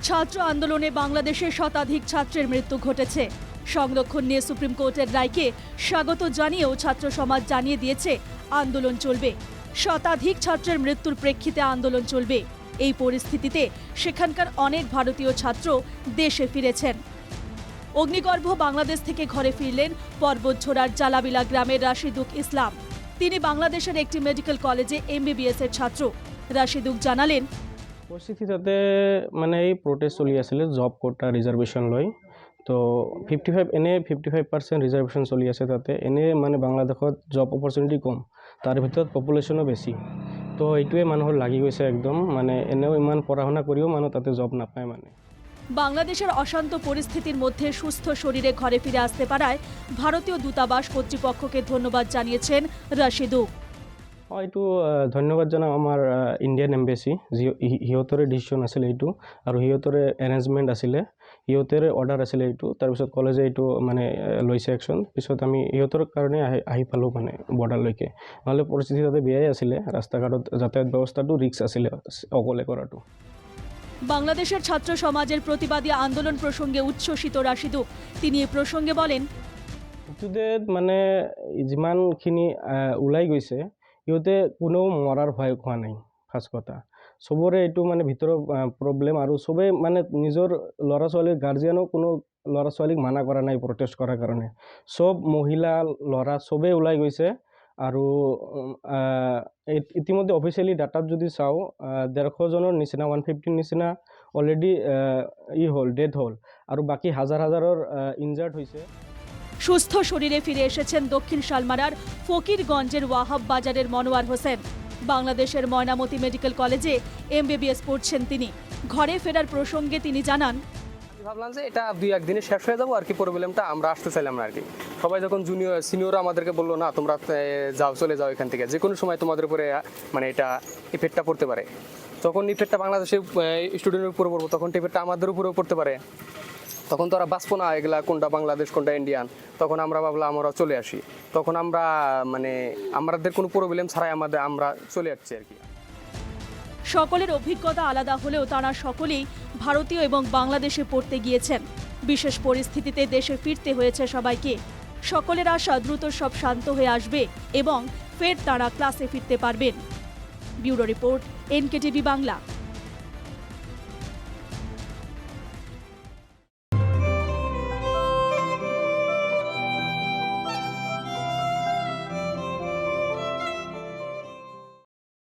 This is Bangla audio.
ছাত্র আন্দোলনে বাংলাদেশের শতাধিক ছাত্রের মৃত্যু ঘটেছে। সংরক্ষণ নিয়ে সুপ্রিম কোর্টের রায়কে স্বাগত জানিয়েও ছাত্র সমাজ জানিয়ে দিয়েছে আন্দোলন চলবে। শতাধিক ছাত্রের মৃত্যুর প্রেক্ষিতে আন্দোলন চলবে। এই পরিস্থিতিতে সেখানকার অনেক ভারতীয় ছাত্র দেশে ফিরেছেন। অগ্নিগর্ভ বাংলাদেশ থেকে ঘরে ফিরলেন পর্বতঝোড়ার জালাবিলা গ্রামের রাশিদুক ইসলাম। তিনি বাংলাদেশের একটি মেডিকেল কলেজে MBBS এর ছাত্র। রাশিদুক জানালেন, পৰিস্থিতি তাতে মানে এই প্ৰটেষ্ট চলি আছিলে জব কোটা ৰিজাৰ্ভেশ্যন লৈ। তো 55% ৰিজাৰ্ভেশ্যন চলি আছে তাতে। এনে মানে বাংলাদেশত জব অপৰচুনিটি কম, তাৰ ভিতৰত পপুলেশ্যনো বেছি। তো এইটোৱে মানুহৰ লাগি গৈছে একদম, মানে এনেও ইমান পঢ়া শুনা কৰিও মানুহ তাতে জব নাপায় মানে। বাংলাদেশের অশান্ত পরিস্থিতির মধ্যে সুস্থ শরীরে ঘরে ফিরে আসতে পারায় ভারতীয় দূতাবাস কর্তৃপক্ষকে ধন্যবাদ জানিয়েছেন রাশিদুক। এইটো ধন্যবাদ জনাম আমাৰ ইণ্ডিয়ান এম্বেচি, সিহঁতৰে ডিচিশ্যন আছিলে এইটো, আৰু সিহঁতৰে এৰেঞ্জমেণ্ট আছিলে, সিহঁতৰে অৰ্ডাৰ আছিলে এইটো। তাৰপিছত কলেজে এইটো মানে লৈছে একশ্যন। পিছত আমি সিহঁতৰ কাৰণে আহি পালোঁ মানে বৰ্ডাৰলৈকে। নহ'লে পৰিস্থিতি তাতে বেয়াই আছিলে, ৰাস্তা ঘাটত যাতায়াত ব্যৱস্থাটো ৰিস্ক আছিলে অকলে কৰাটো। বাংলাদেশের ছাত্র সমাজের প্রতিবাদী আন্দোলন প্রসঙ্গে উচ্ছ্বসিত রাশিদুক। তিনি এই প্রসঙ্গে বলেন, ইটোতে মানে যিমানখিনি ওলাই গৈছে সিহঁতে কোনেও মৰাৰ ভয় খোৱা নাই। ফাৰ্ষ্ট কথা, চবৰে এইটো মানে ভিতৰৰ প্ৰব্লেম, আৰু চবেই মানে নিজৰ ল'ৰা ছোৱালীৰ গাৰ্জিয়ানো কোনো ল'ৰা ছোৱালীক মানা কৰা নাই প্ৰটেষ্ট কৰাৰ কাৰণে। চব মহিলা ল'ৰা চবেই ওলাই গৈছে। আৰু ইতিমধ্যে অফিচিয়েলি ডাটাত যদি চাওঁ 150জনৰ নিচিনা 150 নিচিনা অলৰেডি ডেথ হ'ল, আৰু বাকী হাজার হাজাৰৰ ইনজাৰ্ড হৈছে। সুস্থ শরীরে ফিরে এসেছেন দক্ষিণ শালমারার ফকিরগঞ্জের ওয়াহাব বাজারের মনোয়ার হোসেন। বাংলাদেশের ময়নামতি মেডিকেল কলেজে MBBS পড়ছেন তিনি। ঘরে ফেরার প্রসঙ্গে তিনি জানান, ভাবলাম যে এটা 2-1 দিনে শেষ হয়ে যাবো আর কি, প্রবলেমটা আমরা আসতে চাইলাম না আর কি। সবাই যখন সিনিয়র আমাদেরকে বললো না তোমরা যাও, চলে যাও এখান থেকে, যে কোনো সময় তোমাদের উপরে মানে এটা ইফেক্টটা পড়তে পারে। তখন ইফেক্টটা বাংলাদেশের স্টুডেন্টের উপরে পড়বো, তখন ইফেক্টটা আমাদের উপরেও পড়তে পারে। তখন তো ওরা বাঁচবো না, এগুলা কোনটা বাংলাদেশ কোনটা ইন্ডিয়ান। তখন আমরা ভাবলাম আমরা চলে আসি। তখন আমরা মানে আমাদের কোনো প্রবলেম ছাড়াই আমরা চলে আসছি আর কি। সকলের অভিজ্ঞতা আলাদা হলেও তারা সকলেই ভারতীয় এবং বাংলাদেশে পড়তে গিয়েছেন। বিশেষ পরিস্থিতিতে দেশে ফিরতে হয়েছে সবাইকে। সকলের আশা দ্রুত সব শান্ত হয়ে আসবে এবং ফের তারা ক্লাসে ফিরতে পারবেন। Bureau report, NKTV Bangla.